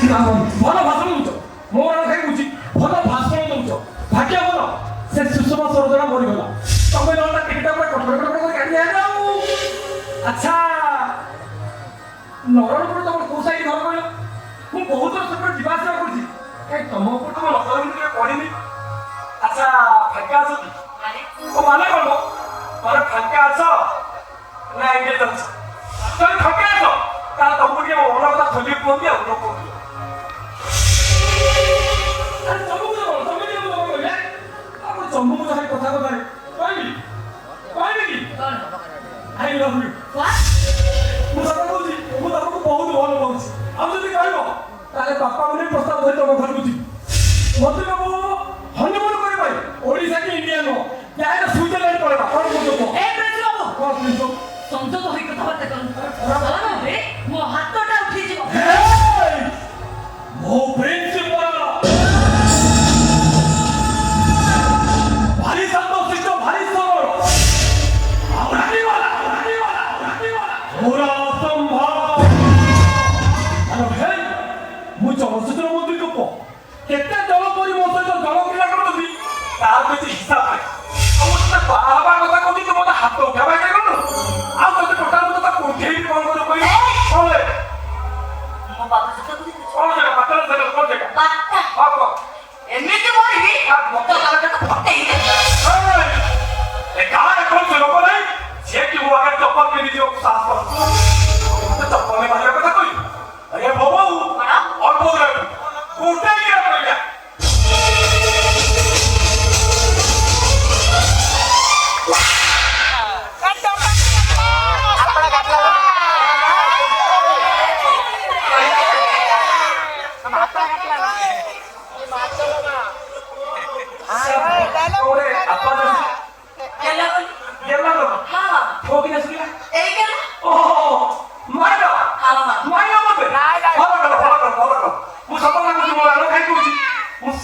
ଭଲ ଭାଷଣ ଦଉଛ ମୋ ଖାଇ ବୁଝି ଭଲ ଭାଷଣ ଦଉଛ ଭାଗ୍ୟ ଭଲ ସେ ସୁଷମା ସ୍ୱରାଜ ମରିଗଲା ତମେ ନହେଲେ ଟିକେଟ ଉପରେ କଟକଟ କରି ଗାଡ଼ି ଆଣିଲ ଆଉ ଆଚ୍ଛା ନରଣପୁର ତମର କୋଉ ସାଇଡ୍ ଘର କହିଲ ମୁଁ ବହୁତ ଥର ସେପଟେ ଯିବା ଆସିବା କରୁଛି କାହିଁ ତମ ଉପରେ ତମ ନଜର ମୁଁ ଟିକେ ପଡ଼ିନି ଆଚ୍ଛା ଫାଙ୍କା ଅଛ କି ଓ ମାନେ କଣ ମାନେ ଫାଙ୍କା ଅଛ ନା ଏଙ୍ଗେଜ ଅଛ ତମେ ଫାଙ୍କା ଅଛ ତାହେଲେ ତମକୁ ଟିକେ ମୋ ମନ କଥା ଖୋଲି କୁହନ୍ତି ଆଉ ଲୋକ ଚମ୍ବୁକୁ ଯାଇ କଥା କଥାରେ କହିବି କହିବି କି ଆଇ ଲଭ୍ ୟୁ ମୁଁ ସତ କହୁଛି ମୁଁ ତମକୁ ବହୁତ ଭଲ ପାଉଛି ଆଉ ଯଦି କହିବ ତାହେଲେ ବାପାଙ୍କୁ ନେଇ ପ୍ରସ୍ତାବ ଧରି ତମ ଘରକୁ ଯିବି ମତେ ବାବୁ ହନିମୁନ୍ କରିବା ଓଡ଼ିଶା କି ଇଣ୍ଡିଆ ନୁହଁ ଯାହା ସୁଇଜରଲ୍ୟାଣ୍ଡ ପଳେଇବା କଣ କହୁଛ ଏ ପ୍ରେସ ବାବୁ କଣ ପ୍ରିନ୍ସ ସଂଯୋଗ ହୋଇ କଥାବାର୍ତ୍ତା କରନ୍ତୁ ନହେଲେ ମୋ ହାତଟା ଉଠିଯିବ ମୋ ପ୍ରିନ୍ସିପାଲ ଚଳଚ୍ଚିତ୍ର ମନ୍ତ୍ରୀ ଗପ କେତେ ଜଳ ପରି ମୋ ସହିତ ଜଳ କ୍ରୀଡ଼ା କରୁଛନ୍ତି ତାର କିଛି ହିସାବ ନାହିଁ ଆଉ ମୁଁ ତତେ ବାହା ହେବା କଥା କହୁଛି ତୁ ମତେ ହାତ ଉଠାଇବା କାଇଁ କରୁନୁ ଆଉ ତତେ ଟୋଟାଲ ମୁଁ ତତେ କୋଠେଇ କଣ କରିବୁ କହିଲି କଣ ରେ ମୋ ବାବା ସହିତ କଣ ଜାଗା ବାଟରେ ଜାଗା କଣ ଜାଗା ବାଟା ହଁ କହ ଏମିତି କରିବି ମତ କାଳଟା ଫଟେଇ ଦେ ଏ ଗାଁରେ କଣ ସେ ଲୋକ ନାହିଁ ସିଏ କି ମୋ ଆଗରେ ଚପଲ ପିନ୍ଧି ଯିବାକୁ ସାହସ କରୁଛି ମତେ ଚପଲ ମାରିବା କଥା କହିଲୁ ଆରେ ବାବୁ ଅଳ୍ପ ଗୋଟେ ଗିରା କହିଲା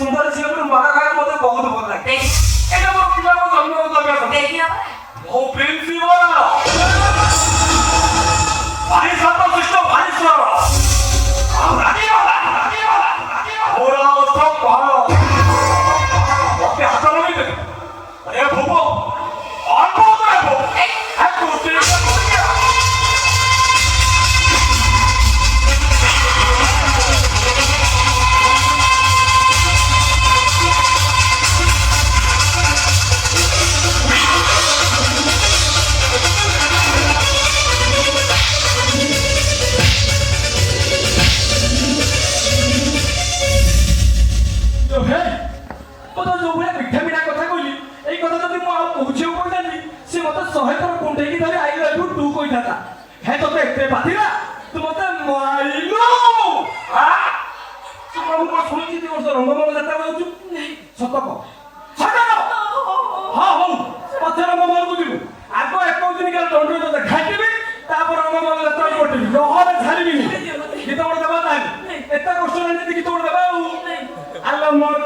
सुंदर झील पर मारा खाए मते बहुत भल लागे एटा मोर पिला को जन्म हो दबे देखिया ओ प्रिंसिपल भाई साहब शिष्ट भाई सर आ रानी वाला ओरा तो भालो ओके हाथ लगे दे अरे भूपो और बहुत रे भूप है कुर्सी है तो देखते पातीला तू मते माइलो हां तू को सुनिची ती वर्ष रंगमंगल जात्रा जाउछु नहीं सत को हां हो पथे रंगमंगल को दिलु आगो 21 दिन के दंड तो देखाइबी तापर रंगमंगल जात्रा पटिबी रहरे झारिबी गीत ओड देबा ताई एता क्वेश्चन नहीं गीत ओड देबा आलो मोर